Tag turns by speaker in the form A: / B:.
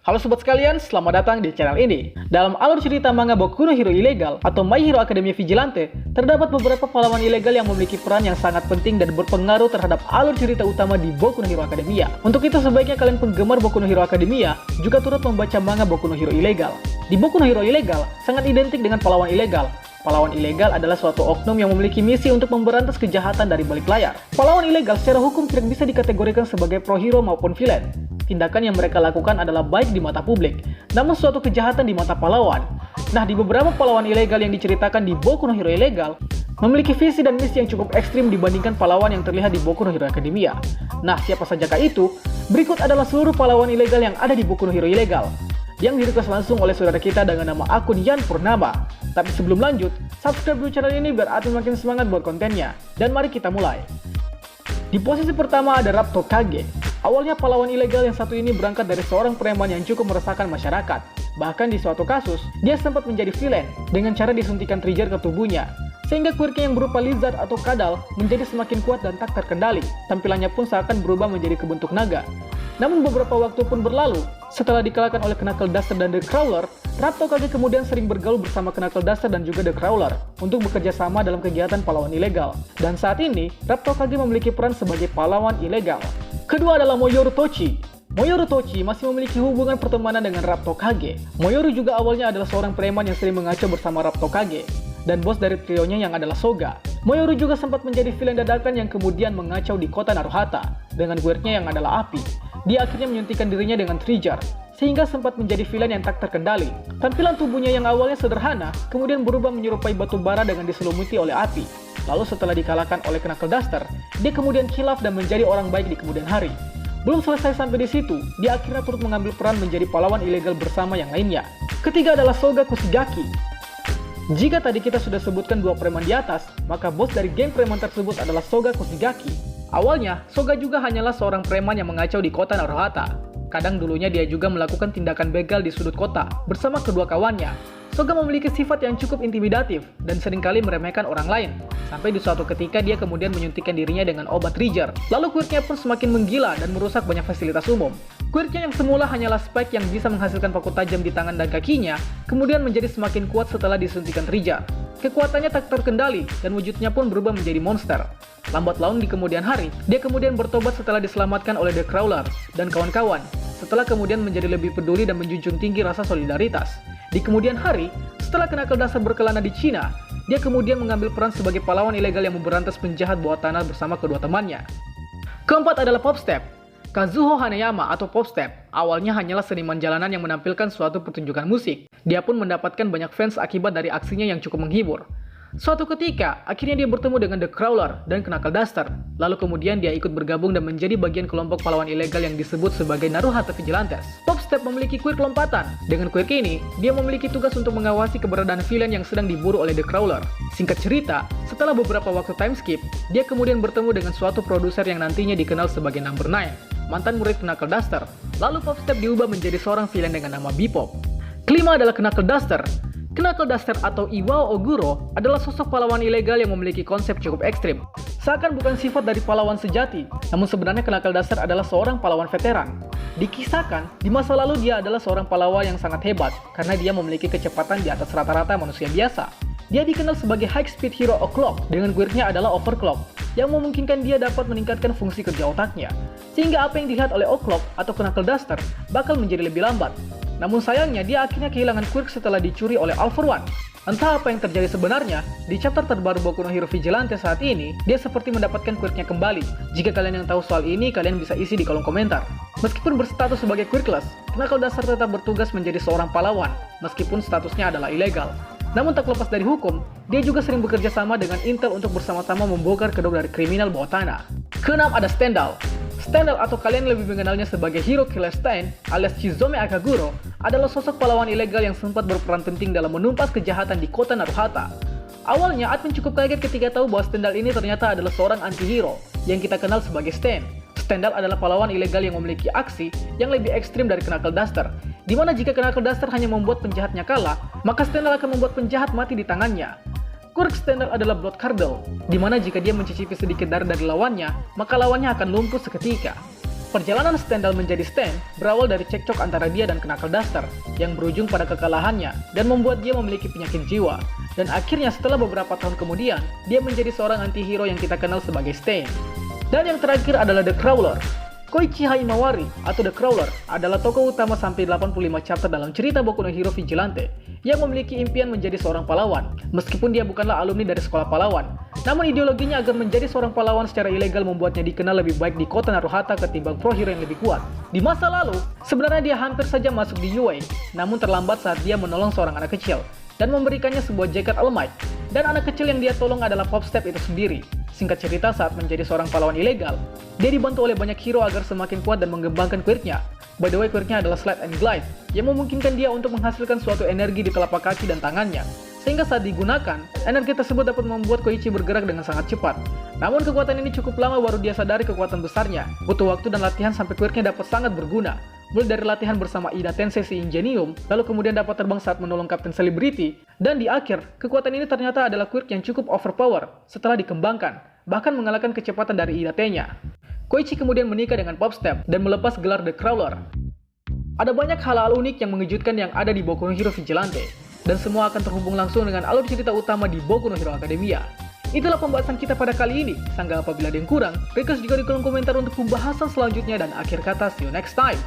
A: Halo sobat sekalian, selamat datang di channel ini. Dalam alur cerita manga Boku no Hero Illegal atau My Hero Academia Vigilante, terdapat beberapa pahlawan ilegal yang memiliki peran yang sangat penting dan berpengaruh terhadap alur cerita utama di Boku no Hero Academia. Untuk itu sebaiknya kalian penggemar Boku no Hero Academia juga turut membaca manga Boku no Hero Illegal. Di Boku no Hero Illegal sangat identik dengan pahlawan ilegal. Pahlawan ilegal adalah suatu oknum yang memiliki misi untuk memberantas kejahatan dari balik layar. Pahlawan ilegal secara hukum tidak bisa dikategorikan sebagai pro hero maupun villain. Tindakan yang mereka lakukan adalah baik di mata publik, namun suatu kejahatan di mata pahlawan. Nah, di beberapa pahlawan ilegal yang diceritakan di Boku no Hero Illegal, memiliki visi dan misi yang cukup ekstrim dibandingkan pahlawan yang terlihat di Boku no Hero Academia. Nah, siapa sajakah itu? Berikut adalah seluruh pahlawan ilegal yang ada di Boku no Hero Illegal, yang direquest langsung oleh saudara kita dengan nama akun Yan Purnama. Tapi sebelum lanjut, subscribe dulu channel ini biar admin makin semangat buat kontennya. Dan mari kita mulai. Di posisi pertama ada Raptor Kage. Awalnya pahlawan ilegal yang satu ini berangkat dari seorang preman yang cukup meresahkan masyarakat. Bahkan di suatu kasus, dia sempat menjadi villain dengan cara disuntikan trigger ke tubuhnya. Sehingga quirknya yang berupa lizard atau kadal menjadi semakin kuat dan tak terkendali. Tampilannya pun seakan berubah menjadi kebentuk naga. Namun beberapa waktu pun berlalu, setelah dikalahkan oleh Knuckle Duster dan The Crawler, Raptor Kage kemudian sering bergaul bersama Knuckle Duster dan juga The Crawler untuk bekerja sama dalam kegiatan pahlawan ilegal. Dan saat ini, Raptor Kage memiliki peran sebagai pahlawan ilegal. Kedua adalah Moyoru Tochi. Moyoru Tochi masih memiliki hubungan pertemanan dengan Raptor Kage. Moyoru juga awalnya adalah seorang preman yang sering mengacau bersama Raptor Kage dan bos dari trionya yang adalah Soga. Moyoru juga sempat menjadi villain dadakan yang kemudian mengacau di kota Naruhata dengan quirknya yang adalah api. Dia akhirnya menyuntikkan dirinya dengan trigger, sehingga sempat menjadi villain yang tak terkendali. Tampilan tubuhnya yang awalnya sederhana, kemudian berubah menyerupai batu bara dengan diselumuti oleh api. Lalu setelah dikalahkan oleh Knuckle Duster, dia kemudian khilaf dan menjadi orang baik di kemudian hari. Belum selesai sampai di situ, dia akhirnya turut mengambil peran menjadi pahlawan ilegal bersama yang lainnya. Ketiga adalah Soga Kushigaki. Jika tadi kita sudah sebutkan dua preman di atas, maka bos dari geng preman tersebut adalah Soga Kushigaki. Awalnya, Soga juga hanyalah seorang preman yang mengacau di kota Naruhata. Kadang dulunya dia juga melakukan tindakan begal di sudut kota bersama kedua kawannya. Soga memiliki sifat yang cukup intimidatif dan seringkali meremehkan orang lain. Sampai di suatu ketika dia kemudian menyuntikkan dirinya dengan obat trigger. Lalu quirknya pun semakin menggila dan merusak banyak fasilitas umum. Quirknya yang semula hanyalah spike yang bisa menghasilkan paku tajam di tangan dan kakinya, kemudian menjadi semakin kuat setelah disuntikan trigger. Kekuatannya tak terkendali dan wujudnya pun berubah menjadi monster. Lambat laun di kemudian hari, dia kemudian bertobat setelah diselamatkan oleh The Crawler dan kawan-kawan. Setelah kemudian menjadi lebih peduli dan menjunjung tinggi rasa solidaritas. Di kemudian hari, setelah Knuckle Duster berkelana di Cina, dia kemudian mengambil peran sebagai pahlawan ilegal yang memberantas penjahat bawah tanah bersama kedua temannya. Keempat adalah Popstep. Kazuho Hanayama atau Popstep awalnya hanyalah seniman jalanan yang menampilkan suatu pertunjukan musik. Dia pun mendapatkan banyak fans akibat dari aksinya yang cukup menghibur. Suatu ketika, akhirnya dia bertemu dengan The Crawler dan Knuckle Duster. Lalu kemudian dia ikut bergabung dan menjadi bagian kelompok pahlawan ilegal yang disebut sebagai Naruhata Vigilantes. Popstep memiliki quirk lompatan. Dengan quirk ini, dia memiliki tugas untuk mengawasi keberadaan villain yang sedang diburu oleh The Crawler. Singkat cerita, setelah beberapa waktu time skip, dia kemudian bertemu dengan suatu produser yang nantinya dikenal sebagai Number 9, mantan murid Knuckle Duster. Lalu Popstep diubah menjadi seorang villain dengan nama Bebop. Kelima adalah Knuckle Duster. Knuckle Duster atau Iwao Oguro adalah sosok pahlawan ilegal yang memiliki konsep cukup ekstrim. Seakan bukan sifat dari pahlawan sejati, namun sebenarnya Knuckle Duster adalah seorang pahlawan veteran. Dikisahkan, di masa lalu dia adalah seorang pahlawan yang sangat hebat karena dia memiliki kecepatan di atas rata-rata manusia biasa. Dia dikenal sebagai High Speed Hero O'Clock dengan quirknya adalah Overclock, yang memungkinkan dia dapat meningkatkan fungsi kerja otaknya. Sehingga apa yang dilihat oleh O'Clock atau Knuckle Duster bakal menjadi lebih lambat. Namun sayangnya dia akhirnya kehilangan quirk setelah dicuri oleh All For One. Entah apa yang terjadi sebenarnya, di chapter terbaru Boku no Hero Vigilante saat ini, dia seperti mendapatkan quirknya kembali. Jika kalian yang tahu soal ini, kalian bisa isi di kolom komentar. Meskipun berstatus sebagai quirkless, Knuckle Duster tetap bertugas menjadi seorang pahlawan, meskipun statusnya adalah ilegal. Namun tak lepas dari hukum, dia juga sering bekerja sama dengan Intel untuk bersama-sama membongkar kedok dari kriminal bawah tanah. Keenam ada Stendhal. Stendhal atau kalian lebih mengenalnya sebagai Hero Killer Stein alias Chizome Akaguro adalah sosok pahlawan ilegal yang sempat berperan penting dalam menumpas kejahatan di kota Naruhata. Awalnya admin cukup kaget ketika tahu bahwa Stendhal ini ternyata adalah seorang anti-hero yang kita kenal sebagai Stain. Stendhal adalah pahlawan ilegal yang memiliki aksi yang lebih ekstrim dari Knuckle Duster, di mana jika Knuckle Duster hanya membuat penjahatnya kalah, maka Stendhal akan membuat penjahat mati di tangannya. Quirk Stendhal adalah Blood Curdle, di mana jika dia mencicipi sedikit darah dari lawannya, maka lawannya akan lumpuh seketika. Perjalanan Stendhal menjadi Stan berawal dari cekcok antara dia dan Knuckle Duster yang berujung pada kekalahannya dan membuat dia memiliki penyakit jiwa. Dan akhirnya setelah beberapa tahun kemudian, dia menjadi seorang anti-hero yang kita kenal sebagai Stain. Dan yang terakhir adalah The Crawler. Koichi Himawari atau The Crawler adalah tokoh utama sampai 85 chapter dalam cerita Boku no Hero Vigilante yang memiliki impian menjadi seorang pahlawan. Meskipun dia bukanlah alumni dari sekolah pahlawan, namun ideologinya agar menjadi seorang pahlawan secara ilegal membuatnya dikenal lebih baik di kota Naruhata ketimbang pro hero yang lebih kuat. Di masa lalu, sebenarnya dia hampir saja masuk di UA, namun terlambat saat dia menolong seorang anak kecil dan memberikannya sebuah jaket All Might. Dan anak kecil yang dia tolong adalah Popstep itu sendiri. Singkat cerita, saat menjadi seorang pahlawan ilegal, dia dibantu oleh banyak hero agar semakin kuat dan mengembangkan quirk-nya. By the way, quirk-nya adalah Slide and Glide, yang memungkinkan dia untuk menghasilkan suatu energi di telapak kaki dan tangannya. Sehingga saat digunakan, energi tersebut dapat membuat Koichi bergerak dengan sangat cepat. Namun kekuatan ini cukup lama baru dia sadari kekuatan besarnya. Butuh waktu dan latihan sampai quirk-nya dapat sangat berguna. Mulai dari latihan bersama Ida Tensei si Ingenium, lalu kemudian dapat terbang saat menolong Captain Celebrity, dan di akhir, kekuatan ini ternyata adalah quirk yang cukup overpower setelah dikembangkan, bahkan mengalahkan kecepatan dari Ida T-nya. Koichi kemudian menikah dengan Popstep dan melepas gelar The Crawler. Ada banyak hal-hal unik yang mengejutkan yang ada di Boku no Hero Vigilante, dan semua akan terhubung langsung dengan alur cerita utama di Boku no Hero Academia. Itulah pembahasan kita pada kali ini. Sanggah apabila ada yang kurang, request juga di kolom komentar untuk pembahasan selanjutnya, dan akhir kata, see you next time.